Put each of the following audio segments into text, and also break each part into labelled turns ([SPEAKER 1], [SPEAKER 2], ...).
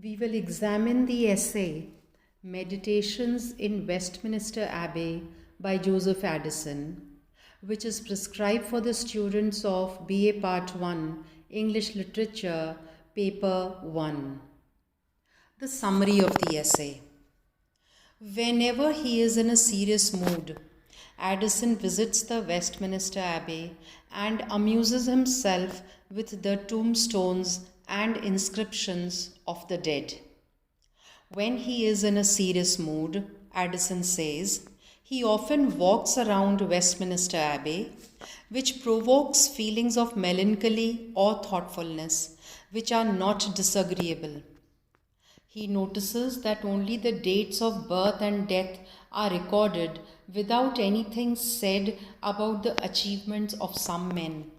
[SPEAKER 1] We will examine the essay Meditations in Westminster Abbey by Joseph Addison, which is prescribed for the students of BA Part 1 English Literature, Paper 1. The summary of the essay. Whenever he is in a serious mood, Addison visits the Westminster Abbey and amuses himself with the tombstones and inscriptions of the dead. When he is in a serious mood, Addison says, he often walks around Westminster Abbey, which provokes feelings of melancholy or thoughtfulness, which are not disagreeable. He notices that only the dates of birth and death are recorded without anything said about the achievements of some men.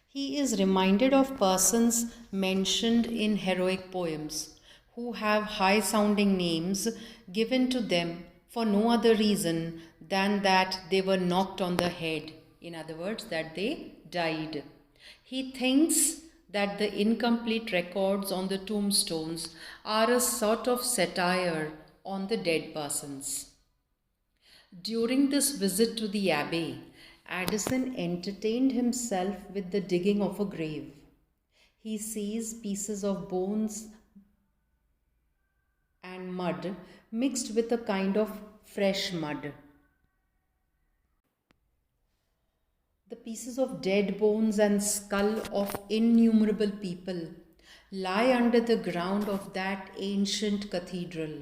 [SPEAKER 1] He is reminded of persons mentioned in heroic poems who have high sounding names given to them for no other reason than that they were knocked on the head. In other words, that they died. He thinks that the incomplete records on the tombstones are a sort of satire on the dead persons. During this visit to the abbey, Addison entertained himself with the digging of a grave. He sees pieces of bones and mud mixed with a kind of fresh mud. The pieces of dead bones and skull of innumerable people lie under the ground of that ancient cathedral.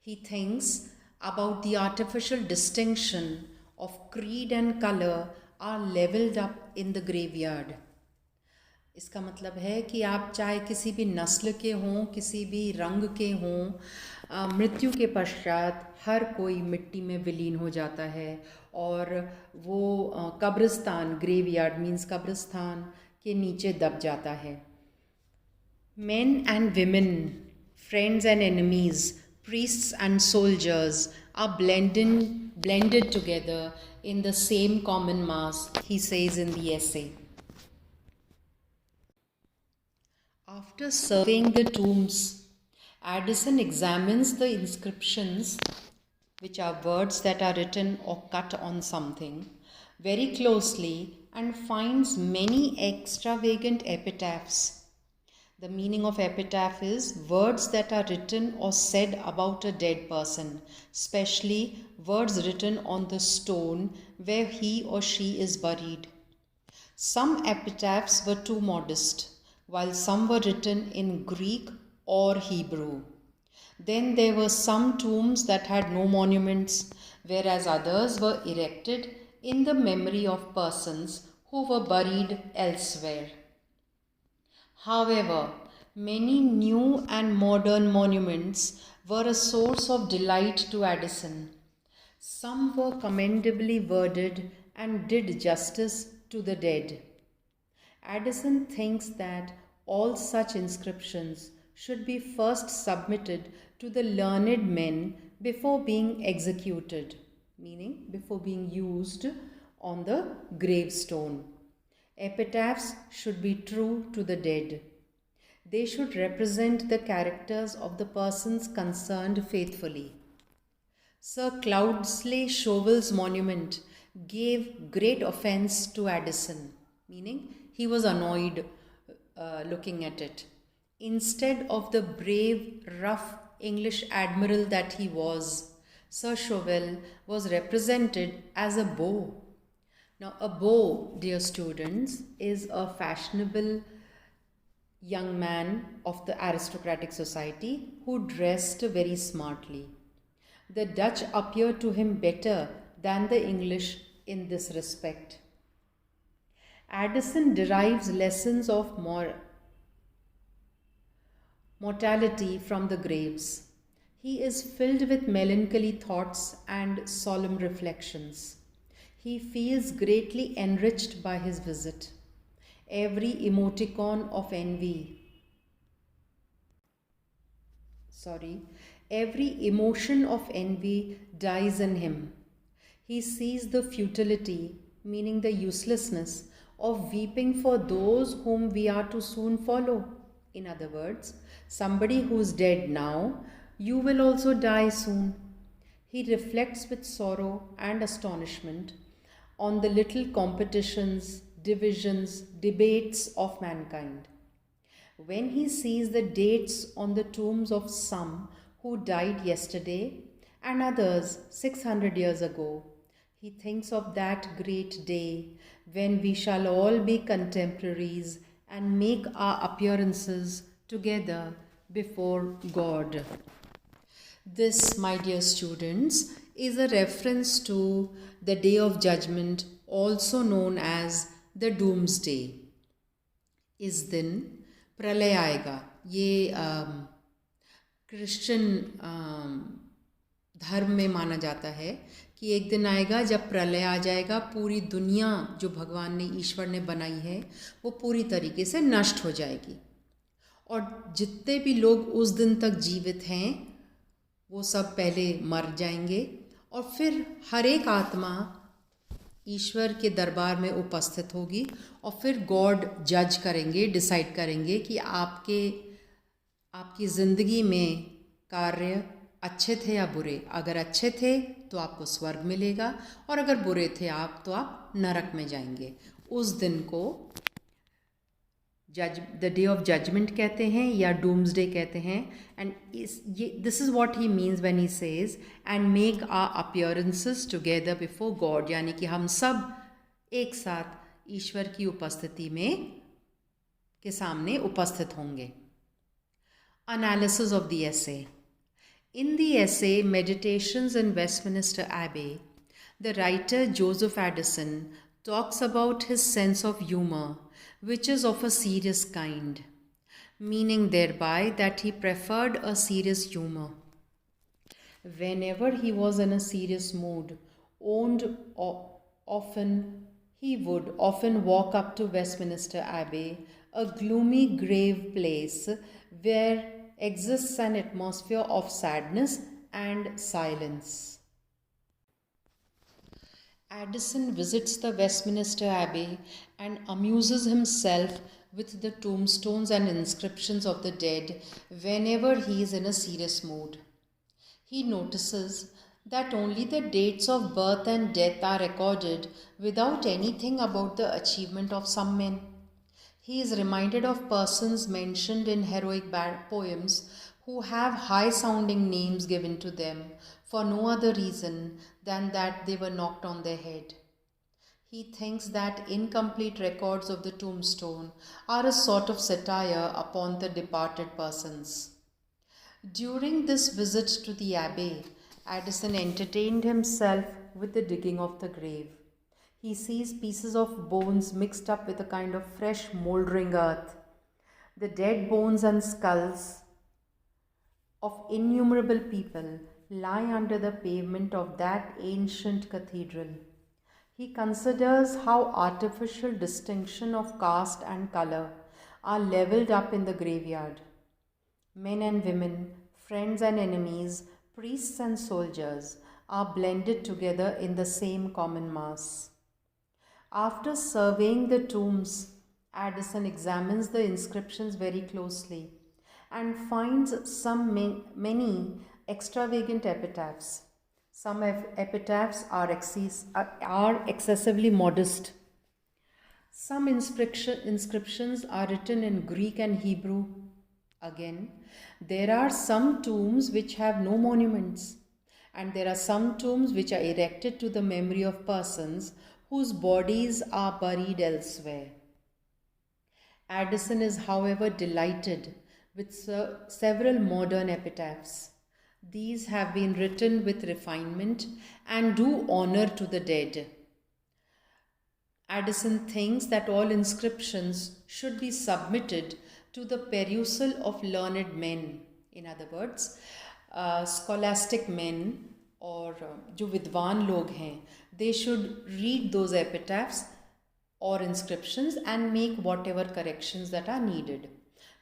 [SPEAKER 1] He thinks about the artificial distinction of creed and color are leveled up in the graveyard. इसका मतलब है कि आप चाहे किसी भी नस्ल के हों, किसी भी रंग के हों, मृत्यु के पश्चात हर कोई मिट्टी में विलीन हो जाता है और वो कब्रिस्तान, ग्रेवयार्ड मीन्स कब्रिस्तान के नीचे दब जाता है. Men and women, friends and enemies, priests and soldiers are blended together in the same common mass, he says in the essay. After surveying the tombs, Addison examines the inscriptions, which are words that are written or cut on something, very closely and finds many extravagant epitaphs. The meaning of epitaph is words that are written or said about a dead person, especially words written on the stone where he or she is buried. Some epitaphs were too modest, while some were written in Greek or Hebrew. Then there were some tombs that had no monuments, whereas others were erected in the memory of persons who were buried elsewhere. However, many new and modern monuments were a source of delight to Addison. Some were commendably worded and did justice to the dead. Addison thinks that all such inscriptions should be first submitted to the learned men before being executed, meaning before being used on the gravestone. Epitaphs should be true to the dead. They should represent the characters of the persons concerned faithfully. Sir Cloudesley Shovel's monument gave great offence to Addison, meaning he was annoyed looking at it. Instead of the brave, rough English admiral that he was, Sir Shovel was represented as a beau. Now, a beau, dear students, is a fashionable young man of the aristocratic society who dressed very smartly. The Dutch appear to him better than the English in this respect. Addison derives lessons of mortality from the graves. He is filled with melancholy thoughts and solemn reflections. He feels greatly enriched by his visit. Every emotion of envy dies in him. He sees the futility, meaning the uselessness, of weeping for those whom we are to soon follow. In other words, somebody who's dead now, you will also die soon. He reflects with sorrow and astonishment on the little competitions, divisions, debates of mankind. When he sees the dates on the tombs of some who died yesterday and others 600 years ago, he thinks of that great day when we shall all be contemporaries and make our appearances together before God. This, my dear students, is a reference to the Day of Judgment, also known as the Doomsday. इस दिन प्रलय आएगा. ये Christian धर्म में माना जाता है कि एक दिन आएगा जब प्रलय आ जाएगा, पूरी दुनिया जो भगवान ने, ईश्वर ने बनाई है, वो पूरी तरीके से नष्ट हो जाएगी और जितने भी लोग उस दिन तक जीवित हैं वो सब पहले मर जाएंगे और फिर हर एक आत्मा ईश्वर के दरबार में उपस्थित होगी और फिर गॉड जज करेंगे, डिसाइड करेंगे कि आपकी ज़िंदगी में कार्य अच्छे थे या बुरे. अगर अच्छे थे तो आपको स्वर्ग मिलेगा और अगर बुरे थे आप तो आप नरक में जाएंगे. उस दिन को द डे ऑफ जजमेंट कहते हैं या डूम्सडे कहते हैं. And this is what he means when he says and make our appearances together before God, यानी कि हम सब एक साथ ईश्वर की उपस्थिति में के सामने उपस्थित होंगे. Analysis of the essay. In the essay Meditations in Westminster Abbey, the writer Joseph Addison talks about his sense of humor, which is of a serious kind, meaning thereby that he preferred a serious humor. Whenever he was in a serious mood, he would often walk up to Westminster Abbey, a gloomy grave place where exists an atmosphere of sadness and silence. Addison visits the Westminster Abbey and amuses himself with the tombstones and inscriptions of the dead whenever he is in a serious mood. He notices that only the dates of birth and death are recorded without anything about the achievement of some men. He is reminded of persons mentioned in heroic poems who have high-sounding names given to them for no other reason than that they were knocked on their head. He thinks that incomplete records of the tombstone are a sort of satire upon the departed persons. During this visit to the abbey, Addison entertained himself with the digging of the grave. He sees pieces of bones mixed up with a kind of fresh mouldering earth. The dead bones and skulls of innumerable people lie under the pavement of that ancient cathedral. He considers how artificial distinction of caste and color are leveled up in the graveyard. Men and women, friends and enemies, priests and soldiers are blended together in the same common mass. After surveying the tombs, Addison examines the inscriptions very closely and finds many extravagant epitaphs. Some epitaphs are excessively modest. Some inscriptions are written in Greek and Hebrew. Again, there are some tombs which have no monuments, and there are some tombs which are erected to the memory of persons whose bodies are buried elsewhere. Addison is, however, delighted with several modern epitaphs. These have been written with refinement and do honor to the dead. Addison thinks that all inscriptions should be submitted to the perusal of learned men. In other words, scholastic men और जो विद्वान लोग हैं, they should read those epitaphs or inscriptions and make whatever corrections that are needed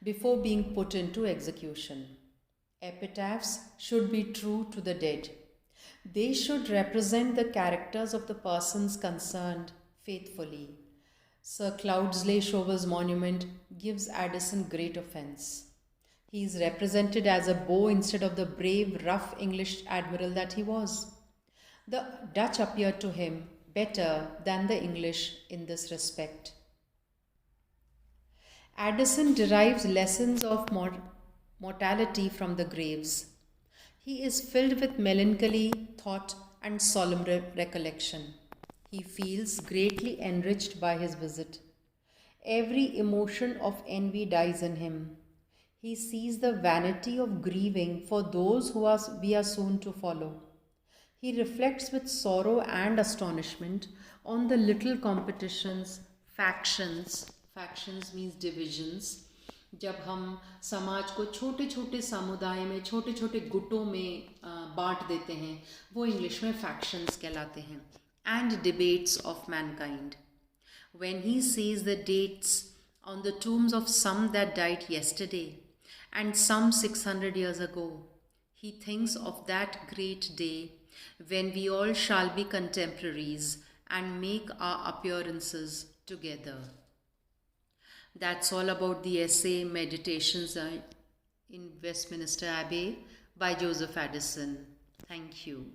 [SPEAKER 1] before being put into execution. Epitaphs should be true to the dead. They should represent the characters of the persons concerned faithfully. Sir Cloudesley Shovel's monument gives Addison great offence. He is represented as a beau instead of the brave, rough English admiral that he was. The Dutch appear to him better than the English in this respect. Addison derives lessons of mortality from the graves. He is filled with melancholy thought and solemn recollection. He feels greatly enriched by his visit. Every emotion of envy dies in him. He sees the vanity of grieving for those we are soon to follow. He reflects with sorrow and astonishment on the little competitions, factions means divisions, जब हम समाज को छोटे छोटे समुदाय में छोटे छोटे गुटों में बांट देते हैं, वो इंग्लिश में फैक्शंस कहलाते हैं. And debates of mankind. When he sees the dates on the tombs of some that died yesterday and some 600 years ago, he thinks of that great day when we all shall be contemporaries and make our appearances together. That's all about the essay Meditations in Westminster Abbey by Joseph Addison. Thank you.